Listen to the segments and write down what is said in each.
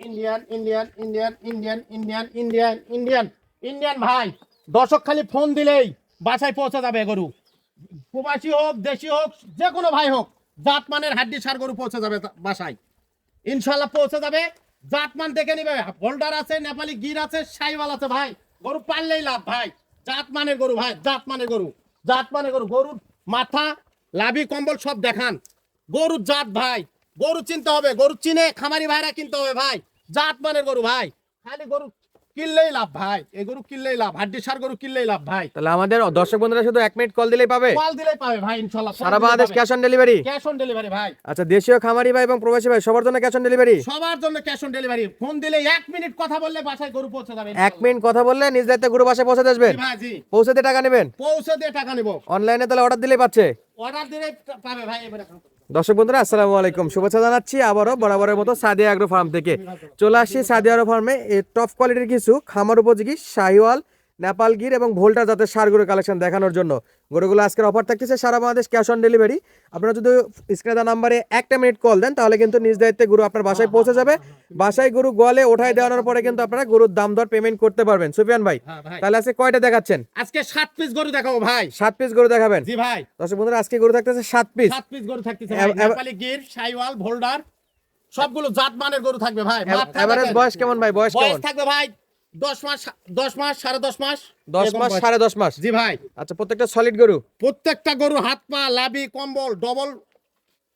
Indian Indian Indian Indian Indian Indian Indian Indian ভাই, দর্শক খালি ফোন দিলেই বাসায় পৌঁছে যাবে গরু। প্রবাসী হোক দেশি হোক যে কোনো ভাই হোক, জাতমানের হাড্ডি সার গরু পৌঁছে যাবে বাসায়, ইনশাল্লাহ পৌঁছে যাবে। জাতমান দেখে নিবে, হোল্ডার আছে, নেপালি গির আছে, সাইওয়াল আছে ভাই, গরু পাললেই লাভ ভাই। জাতমানের গরু ভাই, জাতমানের গরু, জাতমানের গরু। গরুর মাথা লাভি কম্বল সব দেখান। গরুর জাত ভাই, গরু চিনতে হবে, গরু চিনে খামারি ভাইরা কিনতে হবে ভাই। জাতমানের গরু ভাই, খালি গরু কিনলেই লাভ ভাই, এই গরু কিনলেই লাভ, হাড্ডি সার গরু কিনলেই লাভ ভাই। তাহলে আমাদের দর্শক বন্ধুরা শুধু 1 মিনিট কল দিলেই পাবে, কল দিলেই পাবে ভাই ইনশাআল্লাহ। সারা Bangladesh cash on delivery. Cash on delivery ভাই। আচ্ছা, দেশীয় খামারি ভাই এবং প্রবাসী ভাই সবার জন্য ক্যাশ অন ডেলিভারি। সবার জন্য ক্যাশ অন ডেলিভারি। ফোন দিলে 1 মিনিট কথা বললে বাসায় গরু পৌঁছে যাবে। 1 মিনিট কথা বললে নিজ দায়িত্বে গরু বাসায় পৌঁছে আসবেন। জি ভাই, জি। পৌঁছে দিয়ে টাকা নেবেন, পৌঁছে দিয়ে টাকা নেব। অনলাইনে তাহলে অর্ডার দিলেই পাচ্ছে। অর্ডার দিলেই পাবে ভাই। এবারে দর্শক বন্ধুরা আসসালামু আলাইকুম, শুভেচ্ছা জানাচ্ছি আবারও বরাবরের মতো সাদিয়া এগ্রো ফার্ম থেকে। চলে আসছি সাদিয়া এগ্রো ফার্মে টপ কোয়ালিটির কিছু খামার উপযোগী শাহিওয়াল, নেপাল গির এবং ভোল্টা জাতের সার গরুর কালেকশন দেখানোর জন্য। গরুগুলো আজকের অফার থাকতেছে সারা বাংলাদেশ ক্যাশ অন ডেলিভারি। আপনারা যদি স্ক্রিনে দেওয়া নাম্বারে 1 মিনিট কল দেন তাহলে কিন্তু নিজ দায়িত্বে গরু আপনার বাসায় পৌঁছে যাবে। বাসায় গরু গোয়ালে ওঠায় দেওয়ানোর পরে কিন্তু আপনারা গরুর দাম দর পেমেন্ট করতে পারবেন। সুফিয়ান ভাই, তাহলে আজকে কয়টা দেখাচ্ছেন? আজকে 7 পিস গরু দেখাবো ভাই। 7 পিস গরু দেখাবেন? জি ভাই। দর্শক বন্ধুরা আজকে গরু থাকতেছে 7 পিস। 7 পিস গরু থাকতেছে ভাই। নেপালি গির, শাইওয়াল, ভোল্ডার সবগুলো জাতমানের গরু থাকবে ভাই। এভারেজ বয়স কেমন ভাই? বয়স কেমন থাকবে ভাই? 10 মাস, 10 মাস, 10.5 মাস, 10 মাস, 10.5 মাস। জি ভাই। আচ্ছা, প্রত্যেকটা সলিড গরু? প্রত্যেকটা গরু হাত পা লাভি কম্বল ডবল,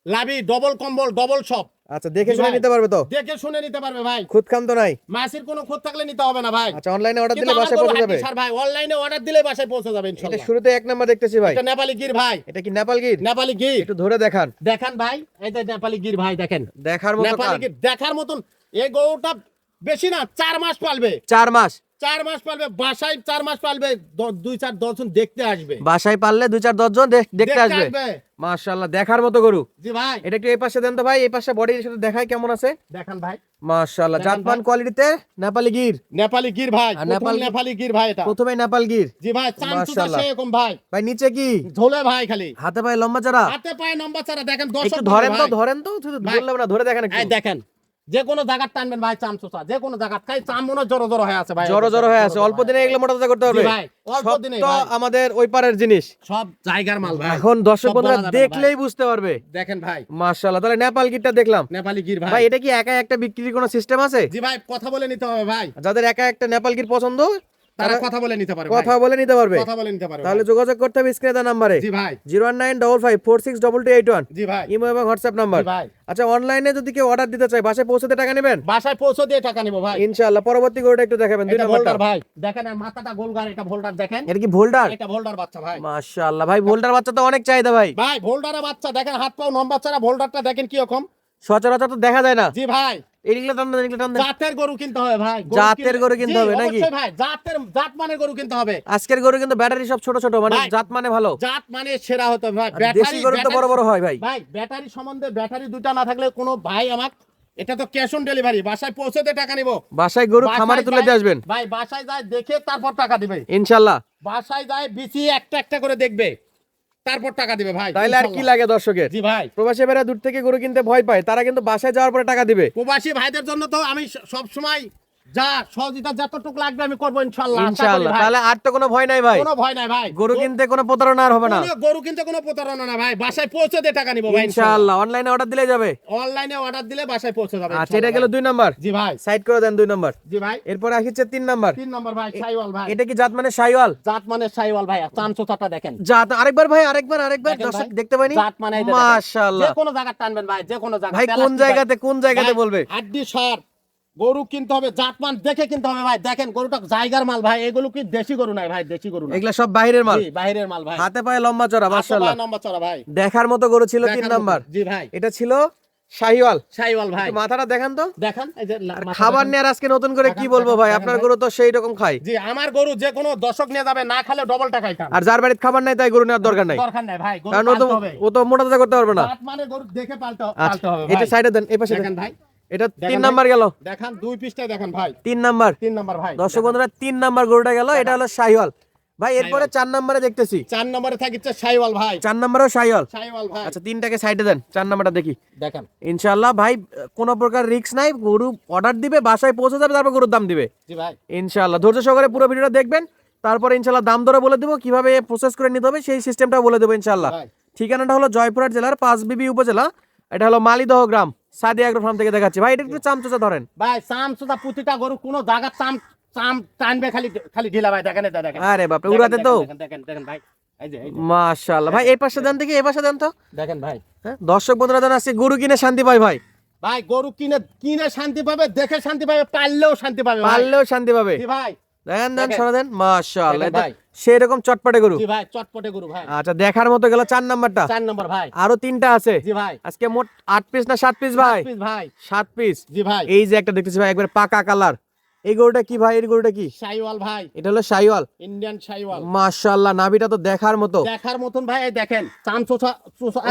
লাভি ডবল কম্বল ডবল সব। আচ্ছা, দেখে শুনে নিতে পারবে তো? দেখে শুনে নিতে পারবে ভাই। খুদ খাম তো নাই? মাছের কোনো খুদ থাকলে নিতে হবে না ভাই। আচ্ছা, অনলাইনে অর্ডার দিলে বাসায় পৌঁছে যাবে? স্যার ভাই, অনলাইনে অর্ডার দিলে বাসায় পৌঁছে যাবে এটা ইনশাআল্লাহ। শুরুতে 1 নাম্বার দেখতেছি ভাই। এটা নেপালি গির ভাই। এটা কি নেপাল গির? নেপালি গির একটু ধরে দেখান। দেখান ভাই, এই যে নেপালি গির ভাই, দেখেন দেখার মতো নেপালি কান। গির দেখার মতন। এই গরুটা বেশি না, 4 মাস পালবে। 4 মাস? 4 মাস পালবে বাসায়, 4 মাস পালবে। 2-4 দর্শন দেখতে আসবে বাসায় পারলে 2-4 জন দেখতে আসবে। মাশাআল্লাহ, দেখার মতো গরু। জি ভাই। এটা একটু এই পাশে দেন তো ভাই, এই পাশে বডির সাথে দেখাই কেমন আছে। দেখান ভাই। মাশাআল্লাহ, দেখান জাতমান ভাই। কোয়ালিটিতে নেপালি গির। নেপালি গির ভাই, আর নেপালি গির ভাই এটা। প্রথমে নেপাল গির। জি ভাই, চামচুটা মাশাআল্লাহ। সেরকম ভাই। ভাই নিচে কি ঝোলে ভাই, খালি হাতে পায়ে লম্বা চারা? হাতে পায়ে লম্বা চারা। দেখেন একটু দর্শক ধরেন তো শুধু বললাম না, ধরে দেখেন এই একটু। দেখেন, যে কোনো জায়গা টানবেন ভাই, চামচুটা যে কোনো জায়গা খাই, চাম মনে হয় জড়ো জড়ো হয়ে আছে ভাই। জড়ো হয়ে আছে, অল্প দিনে এগুলো মোটা তাজা করতে হবে জি ভাই, অল্প সব দিনে তো ভাই। আমাদের ওই পারের জিনিস, সব জায়গার মাল ভাই। এখন দর্শক সব বন্ধুরা বলা যাবে না দেখলেই ভাই। বুঝতে পারবে। দেখেন ভাই, মাশাআল্লাহ, তাহলে নেপাল গিরটা দেখলাম। নেপালি গির ভাই। ভাই এটা কি একা একটা বিক্রির কোনো সিস্টেম আছে? জি ভাই, কথা বলে নিতে হবে ভাই। যাদের একা একটা নেপাল গির পছন্দ তারা কথা বলে নিতে পারবে কথা ভাই। বলে নিতে পারবে। কথা বলে নিতে পারবে তাহলে ভাই। যোগাযোগ করতে হবে স্ক্রিনে দেওয়া নম্বরে। জি ভাই। 01955462281। জি ভাই। ইমো এবং হোয়াটসঅ্যাপ নাম্বার। জি ভাই। আচ্ছা, অনলাইনে যদি কেউ অর্ডার দিতে চায় বাসায় পৌঁছাতে টাকা নেবেন? বাসায় পৌঁছে দিয়ে টাকা নিব ভাই ইনশাআল্লাহ। পরবর্তী গরুটা একটু দেখাবেন, 2 এটা নাম্বারটা। ভোল্ডার ভাই, দেখেন আর মাথাটা গোলগার, এটা ভোল্ডার দেখেন। এটা কি ভোল্ডার? এটা ভোল্ডার বাচ্চা ভাই। মাশাআল্লাহ ভাই, ভোল্ডার বাচ্চা তো অনেক চাহিদা ভাই। ভাই ভোল্ডারের বাচ্চা দেখেন, হাত পাও লম্বা চারা। ভোল্ডারটা দেখেন কি রকম। সচরাচর তো দেখা যায় না। জি ভাই। এগুলো টান দেন, এগুলো টান দেন। জাতের গরু কিনতে হবে ভাই। জাতের গরু কিনতে হবে নাকি? অবশ্যই ভাই, জাত মানের গরু কিনতে হবে। আজকের গরু কিন্তু ব্যাটারি সব ছোট ছোট, মানে ভাই, জাত মানে ভালো। জাত মানে সেরা হতে হবে ভাই। আর দেশি গরু তো বড় বড় হয় ভাই। ভাই ব্যাটারি সম্বন্ধে, ব্যাটারি দুটা না থাকলে কোনো ভাই আমাকে, এটা তো ক্যাশ অন ডেলিভারি, বাসায় পৌঁছে দিয়ে টাকা নিব। বাসায় গরু বাসায় খামারে তুলে দিয়ে আসবেন ভাই, বাসায় যায় দেখে তারপর টাকা দিবে ইনশাআল্লাহ। বাসায় যায় বিচি একটা একটা করে দেখবে, তারপর টাকা দিবে ভাই। তাইলে আর কি লাগে দর্শকের? জি ভাই। প্রবাসী ভাইরা দূর থেকে গরু কিনতে ভয় পায়, তারা কিন্তু বাসায় যাওয়ার পরে টাকা দিবে। প্রবাসী ভাইদের জন্য তো আমি সব সময় যা সহযোগিতা যতটুকু লাগবে আমি করবো ইনশাআল্লাহ। ইনশাআল্লাহ। তাহলে আর তো কোনো ভয় নাই ভাই, কোনো ভয় নাই ভাই। গরু কিনতে কোনো প্রতারণা আর হবে না গরু কিনতে কোনো প্রতারণা না ভাই, বাসায় পৌঁছে দিয়ে টাকা নিব ভাই ইনশাআল্লাহ। অনলাইনে অর্ডার দিলে যাবে? অনলাইনে অর্ডার দিলে বাসায় পৌঁছে যাবে আচ্ছা, এটা গেল ইনশাআল্লাহ 2 নাম্বার। জি ভাই। সাইড করে দেন 2 নাম্বার। জি ভাই। এরপর আসছে 3 নাম্বার। 3 নম্বর ভাই, শাইওয়াল ভাই। এটা কি জাত মানে শাইওয়াল? জাত মানে শাইওয়াল ভাই, চামচোটা দেখেন। জাত আরেকবার ভাই, আরেকবার দেখেন দর্শক ভাই, দেখতে পাইনি। জাত মানে এই যে দেখেন। মাশাআল্লাহ। যে কোনো জায়গা টানবেন ভাই, যে কোনো জায়গা। ভাই কোন জায়গাতে বলবে? আড্ডি সার গরু কিনতে হবে, জাতমান দেখে কিনতে হবে ভাই। দেখেন গরুটা জায়গার মাল ভাই, এগুলো কি দেশি গরু নাই ভাই, দেশি গরু না, এগুলা সব বাইরের মাল। জি বাইরের মাল ভাই। হাতে পায়ে লম্বা চড়া, মাশাআল্লাহ। নম্বর চড়া ভাই, দেখার মতো গরু ছিল 3 দেখার নাম্বার। মতো। জি ভাই। এটা ছিল শাহিওয়াল। শাইওয়াল ভাই। একটু মাথাটা দেখান তো। দেখেন এই যে মাথা খাবার দেখেন। নিয়ে আর আজকে নতুন করে কি বলবো ভাই, দেখেন আপনার ভাই। গরু তো সেই রকম খায়। জি, আমার গরু যে কোনো দর্শক নিয়ে যাবে, না খেলে ডবল টাকাই খান। আর যার বাড়িতে খাবার নাই তাই গরু নেওয়ার দরকার নাই, দরকার নাই ভাই, গরু কারণ পালতে হবে। ও তো মোটা তাজা করতে পারবে না। জাত মানে গরু দেখে পালতে আচ্ছা, হবে এটা ভাই। সাইডে দেন, এই পাশে দেন। দেখেন ভাই, এটা দেখেন 3 ভাই। নাম্বার গেল। দেখেন 2 পিসটা দেখেন ভাই। 3 নাম্বার। 3 নম্বর ভাই। দর্শক বন্ধুরা 3 নাম্বার গরুটা গেল। এটা হলো শাহিওয়াল। ভাই এরপরে 4 নম্বরে দেখতেছি, 4 নম্বরে থাকিচ্ছে শাইওয়াল ভাই, 4 নম্বরেও শাইওয়াল। শাইওয়াল ভাই। আচ্ছা তিনটাকে সাইডে দেন, 4 নম্বরটা দেখি। দেখেন ইনশাআল্লাহ ভাই কোনো প্রকার রিস্ক নাই, গরু অর্ডার দিবে, বাসায় পৌঁছে যাবে, তারপর গরুর দাম দিবে জি ভাই। ইনশাআল্লাহ। ধৈর্য সহকারে পুরো ভিডিওটা দেখবেন, তারপরে ইনশাআল্লাহ দাম দরে বলে দেবো, কিভাবে প্রসেস করে নিতে হবে সেই সিস্টেমটা বলে দেবো ইনশাআল্লাহ। ভাই। ঠিকানাটা হলো জয়পুরহাট জেলার পাঁচবিবি উপজেলা, এটা হলো মালিদহ গ্রাম, সাদিয়া এগ্রো ফার্ম থেকে দেখাচ্ছি। ভাই এটা একটু চামচুচা ধরেন ভাই চামচুদা প্রতিটা গরু কোন জায়গা চাম চাম টানবে, খালি খালি ঢিলা ভাই। দেখেন এটা দেখেন, আরে বাপরে উড়াতে তো দেখেন দেখেন দেখেন ভাই, এই যে মাশাআল্লাহ। ভাই এই পাশে দেন দেখি, এই পাশে দেন তো। দেখেন ভাই। হ্যাঁ দর্শক বন্ধুরা জানা আছে গরু কিনে শান্তি পায় ভাই, ভাই গরু কিনে কিনে শান্তি পাবে, দেখে শান্তি পাবে, পাললেও শান্তি পাবে ভাই। পারলেও শান্তি পাবে। জি ভাই। দেন দেন দেখেন। সরা দেন, মাশাআল্লাহ দেখেন ভাই। সেই রকম চটপটে গরু। জি ভাই চটপটে গরু ভাই। আচ্ছা দেখার মতো গেল 4 নাম্বারটা, 4 নম্বর ভাই। আরো 3টা আছে। জি ভাই। আজকে মোট 8 পিস না 7 পিস ভাই? 7 পিস ভাই। 7 পিস। জি ভাই। এই যে একটা দেখতেছি ভাই একবার পাকা কালার, এই গরুটা কি ভাই? এই গরুটা কি? শাইওয়াল ভাই, এটা হলো শাইওয়াল। ইন্ডিয়ান শাইওয়াল। মাশাআল্লাহ নাভিটা তো দেখার মতো, দেখার মতন ভাই। এই দেখেন চামচোচা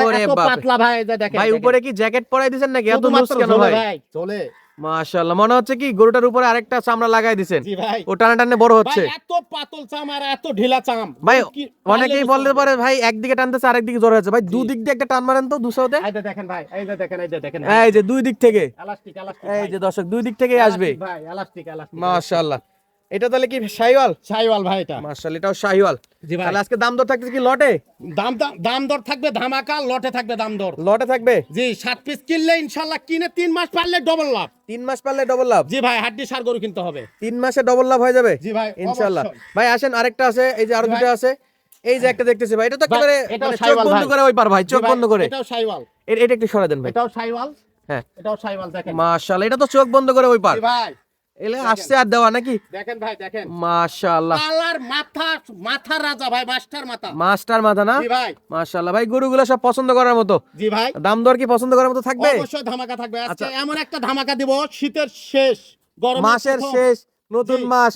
ওরে এত বাপরে। পাতলা ভাই। এই যে দেখেন ভাই উপরে কি জ্যাকেট পরাই দিবেন নাকি? এত লুজ শুধুমাত্র কেন ঝোলে ভাই? চলে। মাশাআল্লাহ মনে হচ্ছে কি গরুটার উপরে আরেকটা চামড়া লাগাই দিবেন, জি ভাই। ও টানা টানে বড় হচ্ছে। ভাই এত পাতল চাম আর এত ঢিলা চাম ভাই কি অনেকেই বলতে পারে ভাই একদিকে টানতেছে আরেকদিকে জোর হচ্ছে, ভাই দুদিক দিয়ে একটা টান মারেন তো দুশোতে। এই যে দেখেন ভাই, এই যে দেখেন, এই যে দেখেন এই যে দুই দিক থেকে, এলাস্টিক এলাস্টিক এই যে দর্শক দুই দিক থেকেই আসবে ভাই, এলাস্টিক এলাস্টিক। মাশাআল্লাহ। এটা তাহলে কি শাইওয়াল? শাইওয়াল ভাই এটা। মাশাআল্লাহ এটাও শাইওয়াল। জি ভাই। তাহলে আজকে দাম দর থাকতেছে কি লটে? দাম দর থাকবে ধামাকা, লটে থাকবে দাম দর। লটে থাকবে। জি 7 পিস কিনলে ইনশাআল্লাহ, কিনে 3 মাস পারলে ডবল লাভ। 3 মাস পারলে ডবল লাভ। জি ভাই, হাড্ডি সার গরু কিনতে হবে। 3 মাসে ডবল লাভ হয়ে যাবে জি ভাই, ইনশাআল্লাহ। অবশ্যই। ভাই আসেন আরেকটা আছে, এই যে আরো জি ভাই। দুটো আছে। এই যে একটা দেখতেছি ভাই, এটা তো একেবারে এটাও মানে চোখ শাইওয়াল বন্ধ ভাই। করে ওই পার ভাই, জি চোখ ভাই, বন্ধ করে। এটাও শাইওয়াল। এটা একটু সরা দেন ভাই। এটাও শাইওয়াল। হ্যাঁ এটাও শাইওয়াল দেখেন। মাশাআল্লাহ, এটা তো চোখ বন্ধ করে ওই পার। জি ভাই। এলে আসছে আর দেওয়া নাকি? দেখেন ভাই দেখেন। মাশাআল্লাহ কালার মাথা রাজা ভাই, মাস্টার মাথা। মাস্টার মাথা না? জি ভাই। মাশাআল্লাহ ভাই গরুগুলো সব পছন্দ করার মতো। জি ভাই। দাম দর কি পছন্দ করার মতো থাকবে? অবশ্যই ধামাকা থাকবে। আজকে আচ্ছা। এমন একটা ধামাকা দিব, শীতের শেষ, গরমের মাসের প্রথম। শেষ নতুন জি, মাস,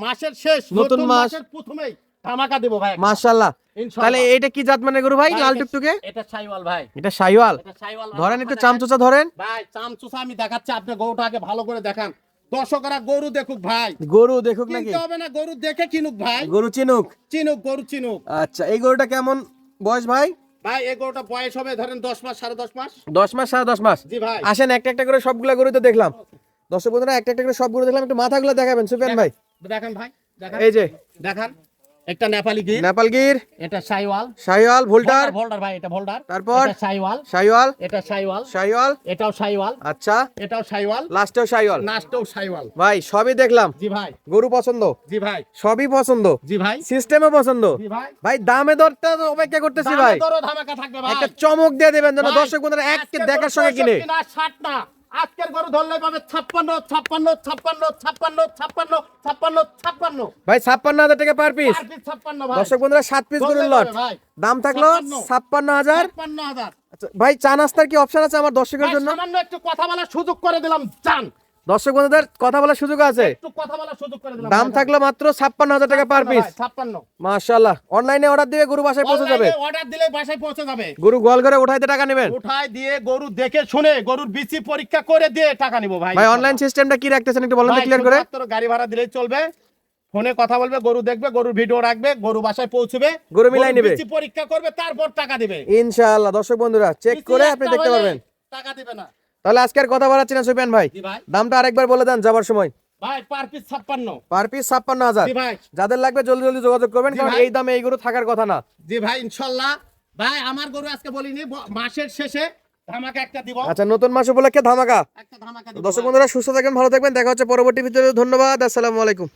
মাসের শেষ নতুন মাস। মাসের প্রথমেই ধামাকা দিব ভাই। মাশাআল্লাহ। ইনশাআল্লাহ। তাহলে এটা কি জাত মানে গরু ভাই? লাল টুকটুকে এটা শাইওয়াল ভাই। এটা শাইওয়াল। এটা শাইওয়াল। ধরেন একটু চামচুচা ধরেন ভাই চামচুসা আমি দেখাচ্ছি, আপনি গরুটাকে ভালো করে দেখান, দর্শকরা গরু দেখুক ভাই। গরু দেখুক নাকি? কিনতে হবে না, গরু দেখে কিনুক ভাই। গরু চিনুক। চিনুক, গরু চিনুক। আচ্ছা এই গরুটা কেমন বয়স ভাই? ভাই এই গরুটা বয়স হবে ধরেন 10 মাস, 10.5 মাস। 10 মাস 10.5 মাস। জি ভাই। আসেন একটা একটা করে সবগুলা গরু তো দেখলাম, দর্শক বন্ধুরা একটা একটা করে সব গরু দেখলাম, একটু মাথাগুলো দেখাবেন সুফিয়ান ভাই। দেখেন ভাই, দেখেন। এই যে দেখান, একটা নেপালি গির, নেপালগির, এটা শাইওয়াল। শাইওয়াল, ভোল্টার, ভোল্ডার ভাই, এটা ভোল্ডার। তারপর এটা শাইওয়াল। শাইওয়াল, এটা শাইওয়াল। শাইওয়াল, এটাও শাইওয়াল। আচ্ছা এটাও শাইওয়াল। লাস্টেও শাইওয়াল। নাস্টেও শাইওয়াল। ভাই সবই দেখলাম, জি ভাই। গরু পছন্দ, জি ভাই। সবই পছন্দ, জি ভাই। সিস্টেমও পছন্দ। জি ভাই। ভাই দামে দরটা তো অপেক্ষা করতেছি ভাই, দামে দরও ধামাকা থাকবে ভাই। একটা চমক দিয়ে দেবেন যেন ভাই, দর্শক বন্ধুরা এক আজকের দেখার গরু সঙ্গে কিনে। 65 না 60 না, আজকের গরু ধরলে পাবে 56, 56, 56, 56, 56, 56, 56। ভাই 56,000 টাকা পার পিস। পার পিস 56 ভাই। দর্শক বন্ধুরা 7 পিস ধরলে গরুর লট, পাবে ভাই। দাম থাকলো 56,000। 56,000। 56,000। আচ্ছা, ভাই চা নাস্তার কি অপশন আছে আমার দর্শকের ভাই, জন্য? সামান্য একটু কথা বলার সুযোগ করে দিলাম, জান। দর্শক বন্ধুদের কথা বলার সুযোগ আছে, একটু কথা বলার সুযোগ করে দিলাম। দাম থাকলো মাত্র 56,000 টাকা পার পিস। 56। মাশাআল্লাহ। অনলাইনে অর্ডার দিবে গরু বাসায় পৌঁছে যাবে, অর্ডার দিলে বাসায় পৌঁছে যাবে। গরু গোয়াল ঘরে উঠাইতে টাকা নেবেন। উঠায় দিয়ে গরু দেখে শুনে গরুর বিচি পরীক্ষা করে দিয়ে টাকা নিব ভাই। ভাই অনলাইন সিস্টেমটা কি রাখতেছেন একটু বলেন তো ভাই, ক্লিয়ার করে। শুধুমাত্র গাড়ি ভাড়া দিলেই চলবে, ফোনে কথা বলবে, গরু দেখবে, গরুর ভিডিও রাখবে, গরু বাসায় পৌঁছবে, গরু মিলাই নেবে। বিচি পরীক্ষা করবে, তারপর টাকা দিবে। ইনশাআল্লাহ দর্শক বন্ধুরা চেক বিচি করে একটা আপনি দেখতে হলে পারবেন। টাকা দিবে না। তাহলে আজকে আর কথা বাড়াচ্ছি না সুফিয়ান ভাই, জি ভাই। দামটা আরেকবার বলে দেন যাবার সময়। ভাই পার পিস 56। Per piece 56,000। জি ভাই। যাদের লাগবে জলদি জলদি যোগাযোগ করবেন, জি কারণ ভাই। এই দামে এই গরু থাকার কথা না। জি ভাই ইনশাআল্লাহ। ভাই আমার গরু আজকে বলিনি, মাসের শেষে ধামাকা একটা দিব। আচ্ছা নতুন মাস উপলক্ষে ধামাকা। একটা ধামাকা দিব দর্শক ভাই। বন্ধুরা সুস্থ থাকবেন, ভালো থাকবেন, দেখা হচ্ছে পরবর্তী ভিডিওতে। ধন্যবাদ, আসসালামু আলাইকুম।